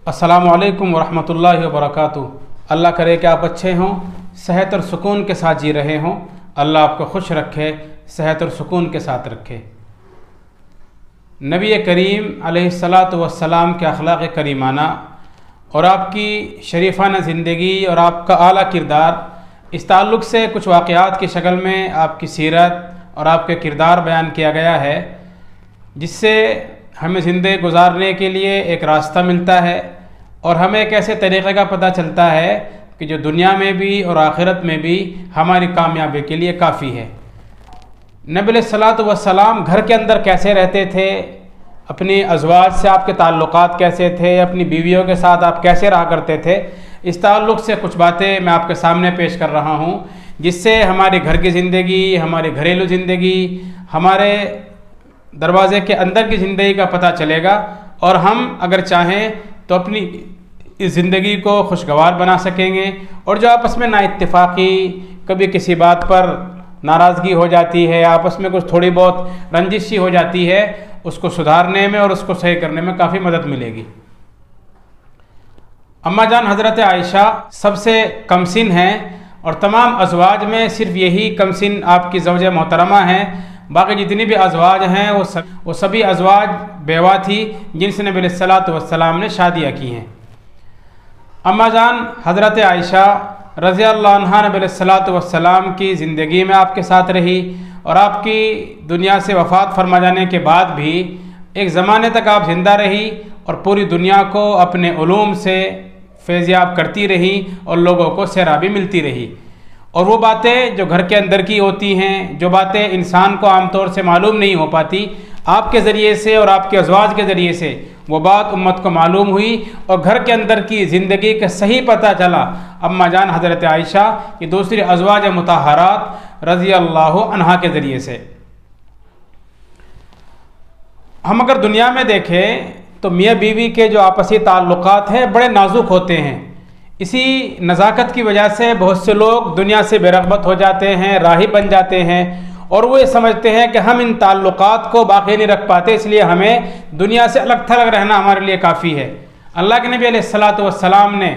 अस्सलामु अलैकुम वरहमतुल्लाहि वबरकातुहू। अल्लाह करे कि आप अच्छे हों, सेहत और सुकून के साथ जी रहे हों। अल्लाह आपको खुश रखे, सेहत और सुकून के साथ रखे। नबी करीम अलैहिस्सलातु वस्सलाम के अखलाक़ करीमाना और आपकी शरीफाना ज़िंदगी और आपका आला किरदार, इस ताल्लुक़ से कुछ वाक़यात की शक्ल में आपकी सीरत और आपके किरदार बयान किया गया है, जिससे हमें ज़िंदगी गुजारने के लिए एक रास्ता मिलता है और हमें एक ऐसे तरीक़े का पता चलता है कि जो दुनिया में भी और आखिरत में भी हमारी कामयाबी के लिए काफ़ी है। नबी अलैहिस्सलातु वस्सलाम घर के अंदर कैसे रहते थे, अपनी अज़वाज से आपके ताल्लुक़ात कैसे थे, अपनी बीवियों के साथ आप कैसे रहा करते थे, इस ताल्लुक़ से कुछ बातें मैं आपके सामने पेश कर रहा हूँ, जिससे हमारे घर की ज़िंदगी, हमारी घरेलू ज़िंदगी, हमारे दरवाज़े के अंदर की ज़िंदगी का पता चलेगा और हम अगर चाहें तो अपनी इस ज़िंदगी को खुशगवार बना सकेंगे। और जो आपस में नाइत्तेफाक़ी, कभी किसी बात पर नाराज़गी हो जाती है, आपस में कुछ थोड़ी बहुत रंजिश हो जाती है, उसको सुधारने में और उसको सही करने में काफ़ी मदद मिलेगी। अम्मा जान हज़रत आयशा सबसे कमसिन हैं और तमाम अज़वाज में सिर्फ यही कमसिन आपकी ज़ौजा मोहतरमा हैं। बाकी जितनी भी अज़वाज हैं वो सभी अज़वाज बेवा थी जिनसे नबी अलैहिस्सलातु वस्सलाम ने शादियाँ की हैं। अम्मा जान हज़रत आयशा रज़ियल्लाहु अन्हा नबी अलैहिस्सलातु वस्सलाम की ज़िंदगी में आपके साथ रही और आपकी दुनिया से वफ़ात फरमा जाने के बाद भी एक ज़माने तक आप ज़िंदा रही और पूरी दुनिया को अपने उलूम से फैज़याब करती रही और लोगों को सैराबी मिलती रही। और वो बातें जो घर के अंदर की होती हैं, जो बातें इंसान को आमतौर से मालूम नहीं हो पाती, आपके ज़रिए से और आपके अज़वाज के ज़रिए से वो बात उम्मत को मालूम हुई और घर के अंदर की ज़िंदगी का सही पता चला अम्मा जान हज़रत आयशा की दूसरी अज़वाज मुताहरात रज़ियल्लाहु अन्हा के ज़रिए से। हम अगर दुनिया में देखें तो मियाँ बीवी के जो आपसी ताल्लुक़ात हैं बड़े नाजुक होते हैं। इसी नज़ाकत की वजह से बहुत से लोग दुनिया से बेरग़बत हो जाते हैं, राही बन जाते हैं और वो ये समझते हैं कि हम इन ताल्लुक़ात को बाक़ी नहीं रख पाते, इसलिए हमें दुनिया से अलग थलग रहना हमारे लिए काफ़ी है। अल्लाह के नबी अलैहिस्सलातु वस्सलाम ने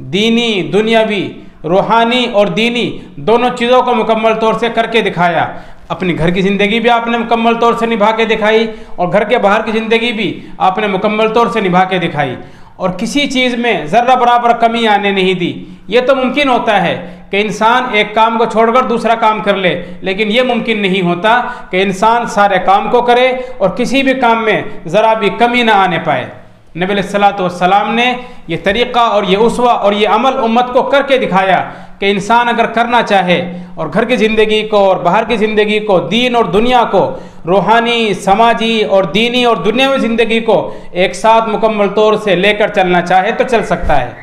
दीनी, दुनियावी, रूहानी और दीनी दोनों चीज़ों को मुकम्मल तौर से करके दिखाया। अपनी घर की ज़िंदगी भी आपने मुकम्मल तौर से निभा के दिखाई और घर के बाहर की ज़िंदगी भी आपने मुकम्मल तौर से निभा के दिखाई और किसी चीज़ में ज़र्रा बराबर कमी आने नहीं दी। ये तो मुमकिन होता है कि इंसान एक काम को छोड़कर दूसरा काम कर ले, लेकिन ये मुमकिन नहीं होता कि इंसान सारे काम को करे और किसी भी काम में ज़रा भी कमी ना आने पाए। नबी अलैहिस्सलातु वस्सलाम ने ये तरीक़ा और ये उसवा और ये अमल उम्मत को करके दिखाया कि इंसान अगर करना चाहे और घर की ज़िंदगी को और बाहर की ज़िंदगी को, दीन और दुनिया को, रूहानी, समाजी और दीनी और दुनियावी ज़िंदगी को एक साथ मुकम्मल तौर से लेकर चलना चाहे तो चल सकता है।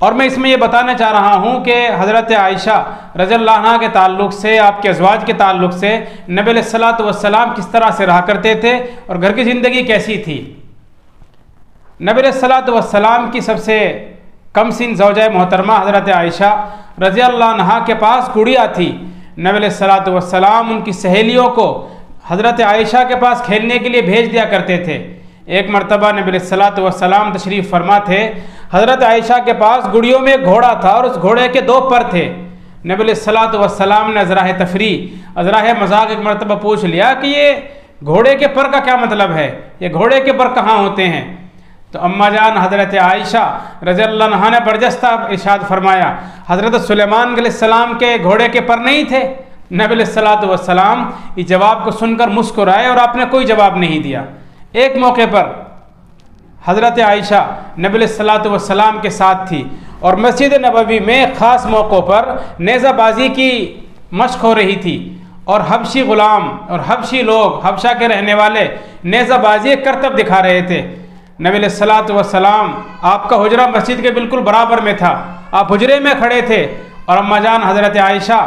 और मैं इसमें ये बताना चाह रहा हूँ कि हज़रत आयशा रज़ियल्लाहु अन्हा के ताल्लुक़ से, आपके अज़वाज के ताल्लुक़ से नबी अलैहिस्सलातु वस्सलाम किस तरह से रहा करते थे और घर की ज़िंदगी कैसी थी। नबी अलैहिस्सलातु वस्सलाम की सबसे कमसिन ज़ौजा मोहतरमा हज़रत आयशा रज़ियल्लाहु अन्हा के पास गुड़िया थी। नबी अलैहिस्सलातु वस्सलाम उनकी सहेलियों को हज़रत आयशा के पास खेलने के लिए भेज दिया करते थे। एक मरतबा नबी अलैहिस्सलातु वस्सलाम तशरीफ़ फरमा थे, हज़रत आयशा के पास गुड़ियों में एक घोड़ा था और उस घोड़े के दो पर थे। नबी अलैहिस्सलातु वस्सलाम ने अज़राह तफरी, अज़राह मज़ाक एक मरतबा पूछ लिया कि ये घोड़े के पर का क्या मतलब है, ये घोड़े के पर कहाँ होते हैं। तो अम्मा जान हज़रत आयशा रज़ियल्लाहु अन्हा ने बरजस्ता इरशाद फरमाया, हज़रत सुलेमान अलैहिस्सलाम के घोड़े के पर नहीं थे। नबी अलैहिस्सलातु वस्सलाम इस जवाब को सुनकर मुस्कुराए और आपने कोई जवाब नहीं दिया। एक मौके पर हज़रत आयशा नबी अलैहिस्सलातु वस्सलाम के साथ थी और मस्जिद नबवी में ख़ास मौक़ों पर नेज़ाबाजी की मशक़ हो रही थी और हबशी ग़ुलाम और हबशी लोग, हबशा के रहने वाले नेज़ाबाजी करतब दिखा रहे थे। नबी अलैहिस्सलातु वस्सलाम, आपका हुजरा मस्जिद के बिल्कुल बराबर में था, आप हुजरे में खड़े थे और अम्मा जान हज़रत आयशा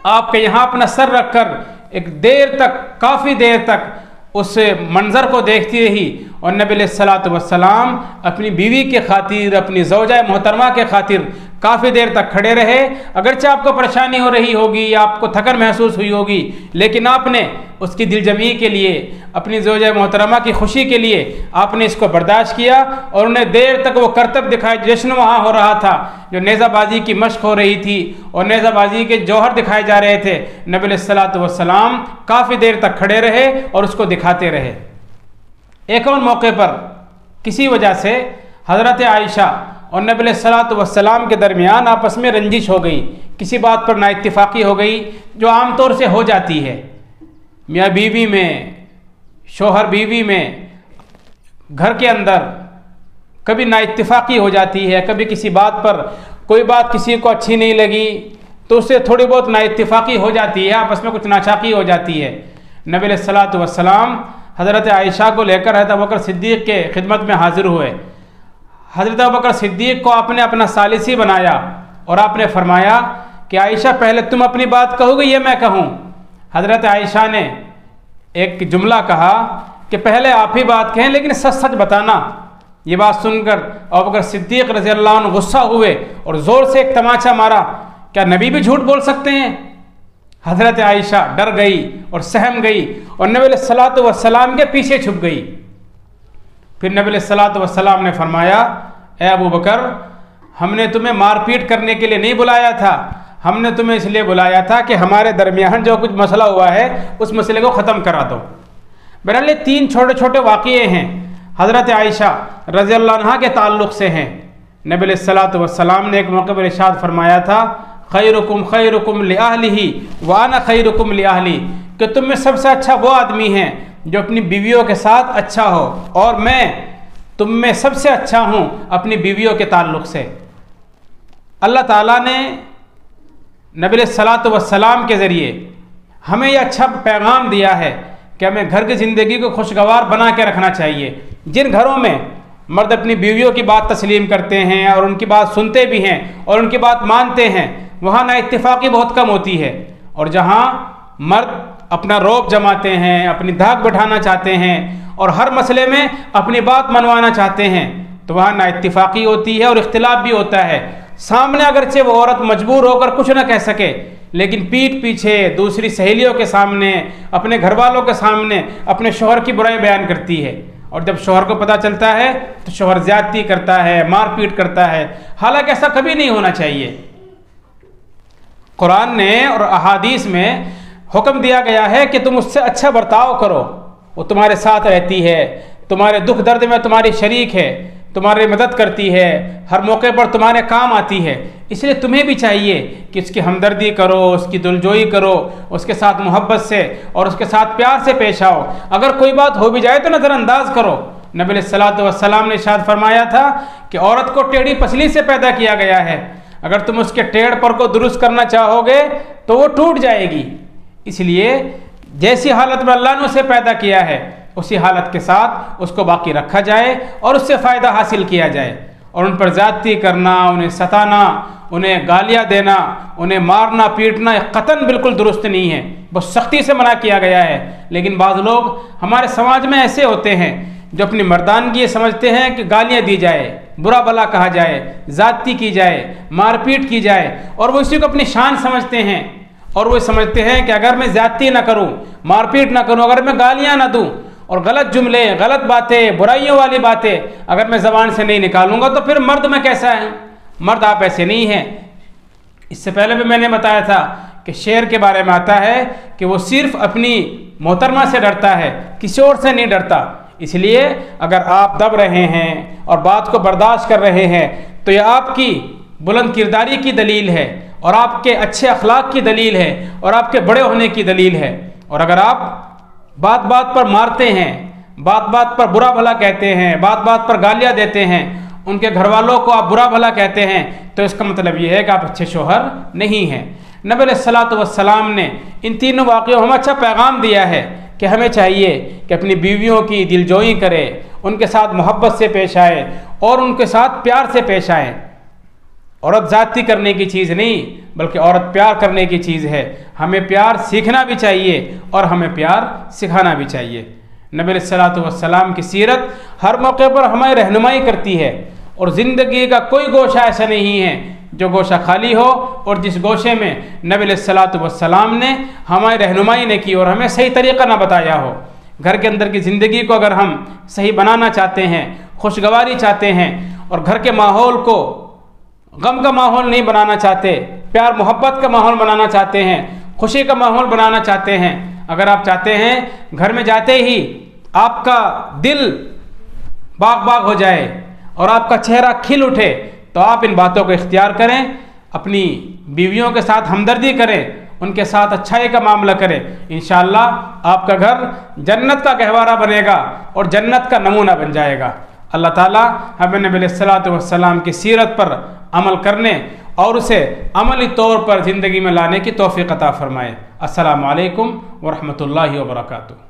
आपके यहाँ अपना सर रखकर एक देर तक, काफ़ी देर तक उस मंज़र को देखती रही और नबी अलैहिस्सलातु वस्सलाम अपनी बीवी के खातिर, अपनी ज़ौजा मोहतरमा के खातिर काफ़ी देर तक खड़े रहे। अगरचे आपको परेशानी हो रही होगी या आपको थकन महसूस हुई होगी, लेकिन आपने उसकी दिलजमी के लिए, अपनी ज़ौजा मोहतरमा की खुशी के लिए आपने इसको बर्दाश्त किया और उन्हें देर तक वो करतब दिखाए। जश्न वहाँ हो रहा था, जो नेज़ाबाजी की मश्क हो रही थी और नेज़ाबाजी के जौहर दिखाए जा रहे थे। नबी अलैहिस्सलातु वस्सलाम काफ़ी देर तक खड़े रहे और उसको दिखाते रहे। एक और मौके पर किसी वजह से हज़रत आयशा और नबी अलैहिस्सलातु वस्सलाम के दरमियान आपस में रंजिश हो गई, किसी बात पर नाइत्तिफ़ाक़ी हो गई, जो आम तौर से हो जाती है मियाँ बीवी में, शोहर बीवी में, घर के अंदर कभी नाइत्तिफ़ाक़ी हो जाती है। कभी किसी बात पर कोई बात किसी को अच्छी नहीं लगी तो उससे थोड़ी बहुत नाइत्तिफ़ाक़ी हो जाती है, आपस में कुछ नाचाकी हो जाती है। नबी अलैहिस्सलातु वस्सलाम हज़रत आयशा को लेकर हज़रत अबू बकर सिद्दीक़ के खिदमत में हाजिर हुए। हज़रत अबू बकर सिद्दीक़ को आपने अपना सालिसी बनाया और आपने फरमाया कि आयशा पहले तुम अपनी बात कहोगे या मैं कहूँ। हज़रत आयशा ने एक जुमला कहा कि पहले आप ही बात कहें, लेकिन सच सच बताना। ये बात सुनकर अबू बकर सिद्दीक़ रज़ियल्लाहु अन्हु गुस्सा हुए और ज़ोर से एक तमाचा मारा, क्या नबी भी झूठ बोल सकते हैं? हज़रत आयशा डर गई और सहम गई और नबी अलैहिस्सलातु वस्सलाम के पीछे छुप गई। फिर नबी अलैहिस्सलातु वस्सलाम ने फरमाया, ए अबू बकर, हमने तुम्हें मारपीट करने के लिए नहीं बुलाया था, हमने तुम्हें इसलिए बुलाया था कि हमारे दरमियान जो कुछ मसला हुआ है उस मसले को ख़त्म करा दो। बहरहाल 3 छोटे छोटे वाक़ये हैं, हज़रत आयशा रज़ियल्लाहु अन्हा के ताल्लुक़ से हैं। नबी अलैहिस्सलातु वस्सलाम ने एक मौके पर इरशाद फरमाया था, खैरुकुम लिअहलिही व अना खैरुकुम लिअहली, कि तुम में सबसे अच्छा वो आदमी है जो अपनी बीवियों के साथ अच्छा हो और मैं तुम में सबसे अच्छा हूँ अपनी बीवियों के ताल्लुक़ से। अल्लाह ताला ने नबी अलैहिस्सलातु वस्सलाम के ज़रिए हमें यह अच्छा पैगाम दिया है कि हमें घर की ज़िंदगी को खुशगवार बना के रखना चाहिए। जिन घरों में मर्द अपनी बीवियों की बात तस्लीम करते हैं और उनकी बात सुनते भी हैं और उनकी बात मानते हैं, वहाँ नाइत्तिफ़ाक़ी बहुत कम होती है। और जहाँ मर्द अपना रौब जमाते हैं, अपनी धाक बैठाना चाहते हैं और हर मसले में अपनी बात मनवाना चाहते हैं, तो वहाँ नाइत्तिफ़ाक़ी होती है और इख्तिलाफ भी होता है। सामने अगरचे वो औरत मजबूर होकर कुछ ना कह सके, लेकिन पीठ पीछे दूसरी सहेलियों के सामने, अपने घर वालों के सामने अपने शौहर की बुराई बयान करती है। और जब शौहर को पता चलता है तो शौहर ज़्यादती करता है, मारपीट करता है। हालांकि ऐसा कभी नहीं होना चाहिए। कुरान ने और अहादीस में हुक्म दिया गया है कि तुम उससे अच्छा बर्ताव करो, वो तुम्हारे साथ रहती है, तुम्हारे दुख दर्द में तुम्हारी शरीक है, तुम्हारी मदद करती है, हर मौके पर तुम्हारे काम आती है। इसलिए तुम्हें भी चाहिए कि उसकी हमदर्दी करो, उसकी दिलजोई करो, उसके साथ मोहब्बत से और उसके साथ प्यार से पेश आओ। अगर कोई बात हो भी जाए तो नज़रअंदाज करो। नबी अलैहिस्सलातु वस्सलाम ने इरशाद फरमाया था कि औरत को टेढ़ी पसली से पैदा किया गया है, अगर तुम उसके टेढ़ पर को दुरुस्त करना चाहोगे तो वो टूट जाएगी। इसलिए जैसी हालत में अल्लाह ने उसे पैदा किया है उसी हालत के साथ उसको बाकी रखा जाए और उससे फ़ायदा हासिल किया जाए। और उन पर ज़्यादती करना, उन्हें सताना, उन्हें गालियाँ देना, उन्हें मारना पीटना कतन बिल्कुल दुरुस्त नहीं है, बहुत सख्ती से मना किया गया है। लेकिन बाज़ लोग हमारे समाज में ऐसे होते हैं जो अपनी मर्दानगी ये समझते हैं कि गालियाँ दी जाए, बुरा भला कहा जाए, ज़्यादती की जाए, मारपीट की जाए, और वो इसी को अपनी शान समझते हैं। और वो समझते हैं कि अगर मैं ज़्यादती ना करूँ, मारपीट ना करूँ, अगर मैं गालियाँ ना दूँ और गलत जुमले, गलत बातें, बुराइयों वाली बातें अगर मैं ज़बान से नहीं निकालूंगा तो फिर मर्द में कैसा है? मर्द आप ऐसे नहीं हैं। इससे पहले भी मैंने बताया था कि शेर के बारे में आता है कि वो सिर्फ अपनी मोहतरमा से डरता है, किसी और से नहीं डरता। इसलिए अगर आप दब रहे हैं और बात को बर्दाश्त कर रहे हैं तो यह आपकी बुलंद किरदारी की दलील है और आपके अच्छे अखलाक की दलील है और आपके बड़े होने की दलील है। और अगर आप बात बात पर मारते हैं, बात बात पर बुरा भला कहते हैं, बात बात पर गालियाँ देते हैं, उनके घर वालों को आप बुरा भला कहते हैं, तो इसका मतलब ये है कि आप अच्छे शौहर नहीं हैं। नबी अलैहिस्सलातु वस्सलाम ने इन तीनों वाक़ियों में अच्छा पैगाम दिया है कि हमें चाहिए कि अपनी बीवियों की दिलजोई करें, उनके साथ मोहब्बत से पेश आए और उनके साथ प्यार से पेश आए। औरत ज़्यादती करने की चीज़ नहीं बल्कि औरत प्यार करने की चीज़ है। हमें प्यार सीखना भी चाहिए और हमें प्यार सिखाना भी चाहिए। नबी अलैहिस्सलातु वस्सलाम की सीरत हर मौके पर हमारी रहनुमाई करती है और ज़िंदगी का कोई गोशा ऐसा नहीं है जो गोशा खाली हो और जिस गोशे में नबी अलैहिस्सलातु वस्सलाम ने हमारी रहनुमाई ने की और हमें सही तरीक़ा ना बताया हो। घर के अंदर की ज़िंदगी को अगर हम सही बनाना चाहते हैं, खुशगवारी चाहते हैं और घर के माहौल को गम का माहौल नहीं बनाना चाहते, प्यार मोहब्बत का माहौल बनाना चाहते हैं, खुशी का माहौल बनाना चाहते हैं, अगर आप चाहते हैं घर में जाते ही आपका दिल बाग बाग हो जाए और आपका चेहरा खिल उठे, तो आप इन बातों को इख्तियार करें। अपनी बीवियों के साथ हमदर्दी करें, उनके साथ अच्छाई का मामला करें। इंशाअल्लाह आपका घर जन्नत का गहवारा बनेगा और जन्नत का नमूना बन जाएगा। अल्लाह ताला हमें नबी अलैहिस्सलातु वस्सलाम की सीरत पर अमल करने और उसे अमली तौर पर ज़िंदगी में लाने की तौफ़ीक़ अता फ़रमाए। अस्सलामु अलैकुम व रहमतुल्लाहि व बरकातुहू।